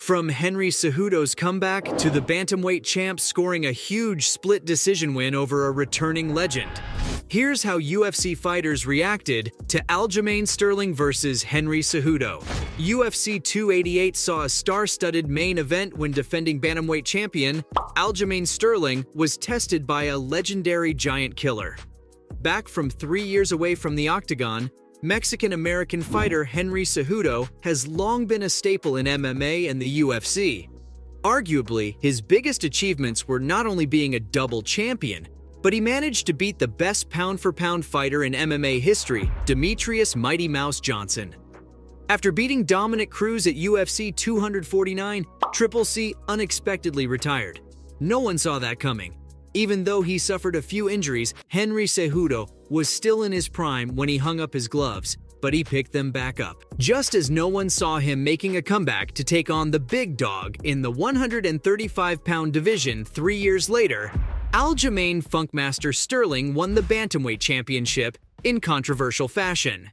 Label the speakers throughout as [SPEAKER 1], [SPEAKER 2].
[SPEAKER 1] From Henry Cejudo's comeback to the bantamweight champ scoring a huge split decision win over a returning legend. Here's how UFC fighters reacted to Aljamain Sterling versus Henry Cejudo. UFC 288 saw a star-studded main event when defending bantamweight champion Aljamain Sterling was tested by a legendary giant killer. Back from 3 years away from the octagon, Mexican-American fighter Henry Cejudo has long been a staple in MMA and the UFC. Arguably, his biggest achievements were not only being a double champion, but he managed to beat the best pound-for-pound fighter in MMA history, Demetrius Mighty Mouse Johnson. After beating Dominic Cruz at UFC 249, Triple C unexpectedly retired. No one saw that coming. Even though he suffered a few injuries, Henry Cejudo was still in his prime when he hung up his gloves, but he picked them back up. Just as no one saw him making a comeback to take on the big dog in the 135-pound division 3 years later, Aljamain Funkmaster Sterling won the bantamweight championship in controversial fashion.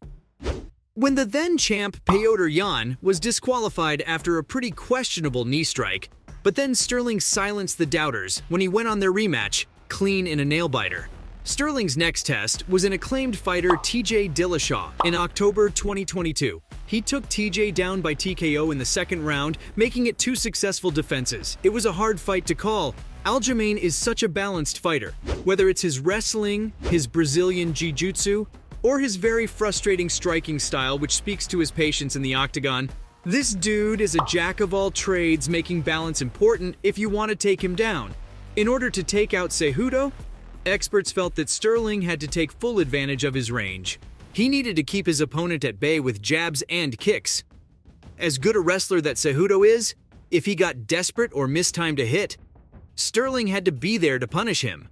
[SPEAKER 1] When the then-champ Petr Yan was disqualified after a pretty questionable knee strike, but then Sterling silenced the doubters when he went on their rematch, clean in a nail-biter. Sterling's next test was an acclaimed fighter TJ Dillashaw in October 2022. He took TJ down by TKO in the second round, making it 2 successful defenses. It was a hard fight to call. Aljamain is such a balanced fighter. Whether it's his wrestling, his Brazilian jiu-jitsu, or his very frustrating striking style which speaks to his patience in the octagon, this dude is a jack of all trades, making balance important if you want to take him down. In order to take out Cejudo, experts felt that Sterling had to take full advantage of his range. He needed to keep his opponent at bay with jabs and kicks. As good a wrestler that Cejudo is, if he got desperate or mistimed a hit, Sterling had to be there to punish him.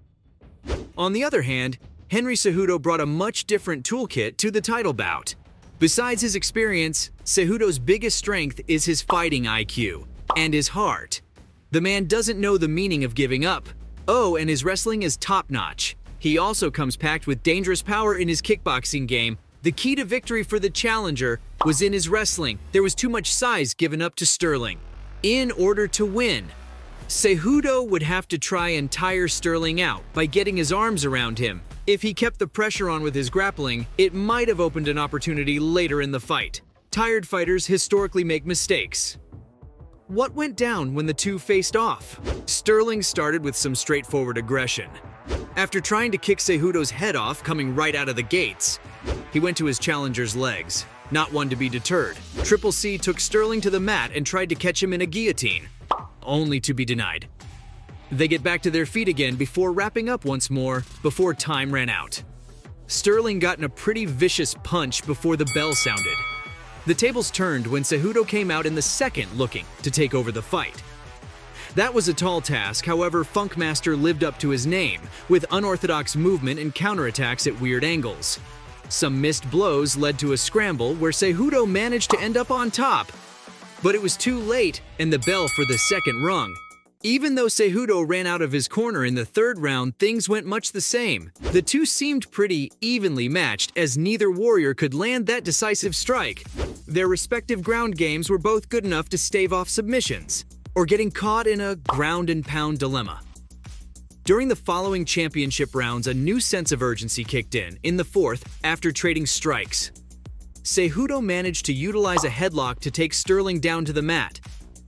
[SPEAKER 1] On the other hand, Henry Cejudo brought a much different toolkit to the title bout. Besides his experience, Cejudo's biggest strength is his fighting IQ and his heart. The man doesn't know the meaning of giving up. Oh, and his wrestling is top-notch. He also comes packed with dangerous power in his kickboxing game. The key to victory for the challenger was in his wrestling. There was too much size given up to Sterling. In order to win, Cejudo would have to try and tire Sterling out by getting his arms around him. If he kept the pressure on with his grappling, it might have opened an opportunity later in the fight. Tired fighters historically make mistakes. What went down when the two faced off? Sterling started with some straightforward aggression. After trying to kick Cejudo's head off coming right out of the gates, he went to his challenger's legs, not one to be deterred. Triple C took Sterling to the mat and tried to catch him in a guillotine, only to be denied. They get back to their feet again before wrapping up once more before time ran out. Sterling got in a pretty vicious punch before the bell sounded. The tables turned when Cejudo came out in the second looking to take over the fight. That was a tall task, however, Funkmaster lived up to his name with unorthodox movement and counterattacks at weird angles. Some missed blows led to a scramble where Cejudo managed to end up on top, but it was too late and the bell for the second rung. Even though Cejudo ran out of his corner in the third round, things went much the same. The two seemed pretty evenly matched as neither warrior could land that decisive strike. Their respective ground games were both good enough to stave off submissions, or getting caught in a ground-and-pound dilemma. During the following championship rounds, a new sense of urgency kicked in the fourth after trading strikes. Cejudo managed to utilize a headlock to take Sterling down to the mat.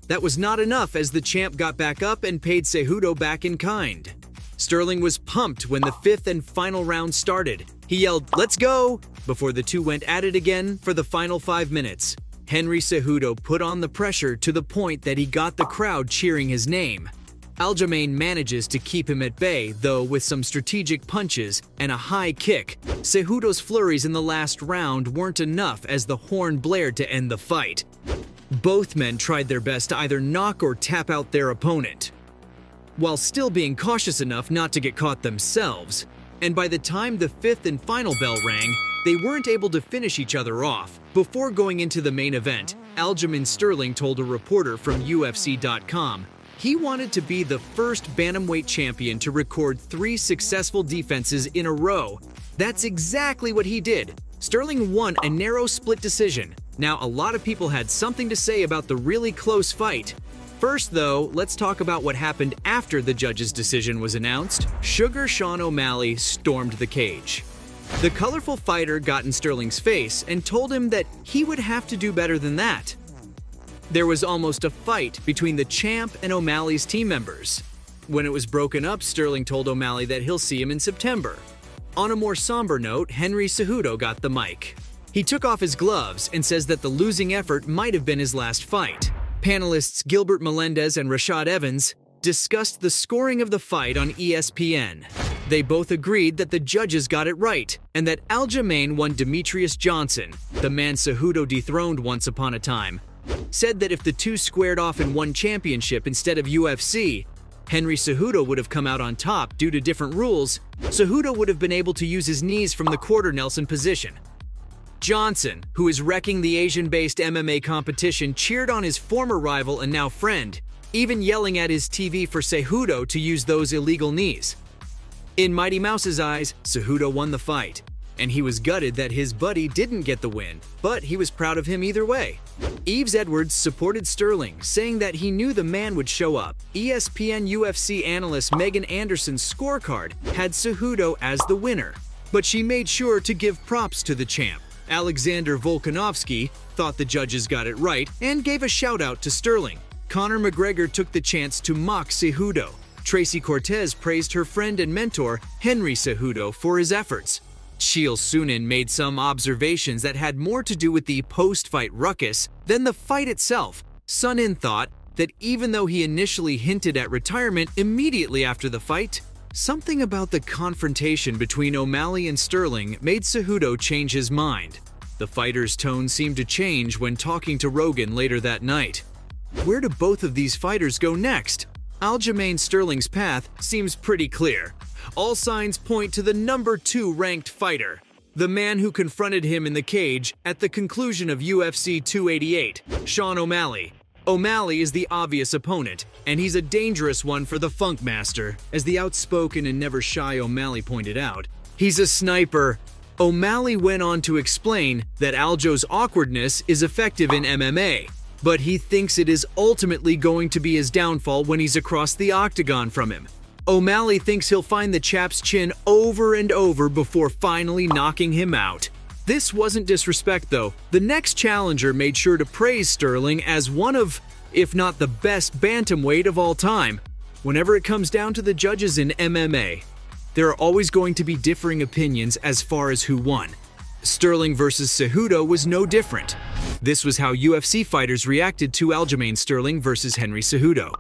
[SPEAKER 1] That was not enough as the champ got back up and paid Cejudo back in kind. Sterling was pumped when the fifth and final round started. He yelled, "Let's go!" before the two went at it again for the final 5 minutes. Henry Cejudo put on the pressure to the point that he got the crowd cheering his name. Aljamain manages to keep him at bay, though with some strategic punches and a high kick. Cejudo's flurries in the last round weren't enough as the horn blared to end the fight. Both men tried their best to either knock or tap out their opponent, while still being cautious enough not to get caught themselves. And by the time the fifth and final bell rang, they weren't able to finish each other off. Before going into the main event, Aljamain Sterling told a reporter from UFC.com he wanted to be the first bantamweight champion to record 3 successful defenses in a row. That's exactly what he did. Sterling won a narrow split decision, Now, a lot of people had something to say about the really close fight. First, though, let's talk about what happened after the judge's decision was announced. Sugar Sean O'Malley stormed the cage. The colorful fighter got in Sterling's face and told him that he would have to do better than that. There was almost a fight between the champ and O'Malley's team members. When it was broken up, Sterling told O'Malley that he'll see him in September. On a more somber note, Henry Cejudo got the mic. He took off his gloves and says that the losing effort might have been his last fight. Panelists Gilbert Melendez and Rashad Evans discussed the scoring of the fight on ESPN. They both agreed that the judges got it right and that Aljamain won Demetrius Johnson, the man Cejudo dethroned once upon a time. Said that if the two squared off in one championship instead of UFC, Henry Cejudo would have come out on top due to different rules. Cejudo would have been able to use his knees from the quarter Nelson position. Johnson, who is wrecking the Asian-based MMA competition, cheered on his former rival and now friend, even yelling at his TV for Cejudo to use those illegal knees. In Mighty Mouse's eyes, Cejudo won the fight, and he was gutted that his buddy didn't get the win, but he was proud of him either way. Yves Edwards supported Sterling, saying that he knew the man would show up. ESPN UFC analyst Megan Anderson's scorecard had Cejudo as the winner, but she made sure to give props to the champ. Alexander Volkanovski thought the judges got it right and gave a shout-out to Sterling. Conor McGregor took the chance to mock Cejudo. Tracy Cortez praised her friend and mentor, Henry Cejudo, for his efforts. Chael Sonnen made some observations that had more to do with the post-fight ruckus than the fight itself. Sonnen thought that even though he initially hinted at retirement immediately after the fight, something about the confrontation between O'Malley and Sterling made Cejudo change his mind. The fighter's tone seemed to change when talking to Rogan later that night. Where do both of these fighters go next? Aljamain Sterling's path seems pretty clear. All signs point to the number 2 ranked fighter, the man who confronted him in the cage at the conclusion of UFC 288, Sean O'Malley. O'Malley is the obvious opponent, and he's a dangerous one for the Funk Master. As the outspoken and never shy O'Malley pointed out, he's a sniper. O'Malley went on to explain that Aljo's awkwardness is effective in MMA, but he thinks it is ultimately going to be his downfall when he's across the octagon from him. O'Malley thinks he'll find the chap's chin over and over before finally knocking him out. This wasn't disrespect, though. The next challenger made sure to praise Sterling as one of, if not the best bantamweight of all time. Whenever it comes down to the judges in MMA, there are always going to be differing opinions as far as who won. Sterling versus Cejudo was no different. This was how UFC fighters reacted to Aljamain Sterling versus Henry Cejudo.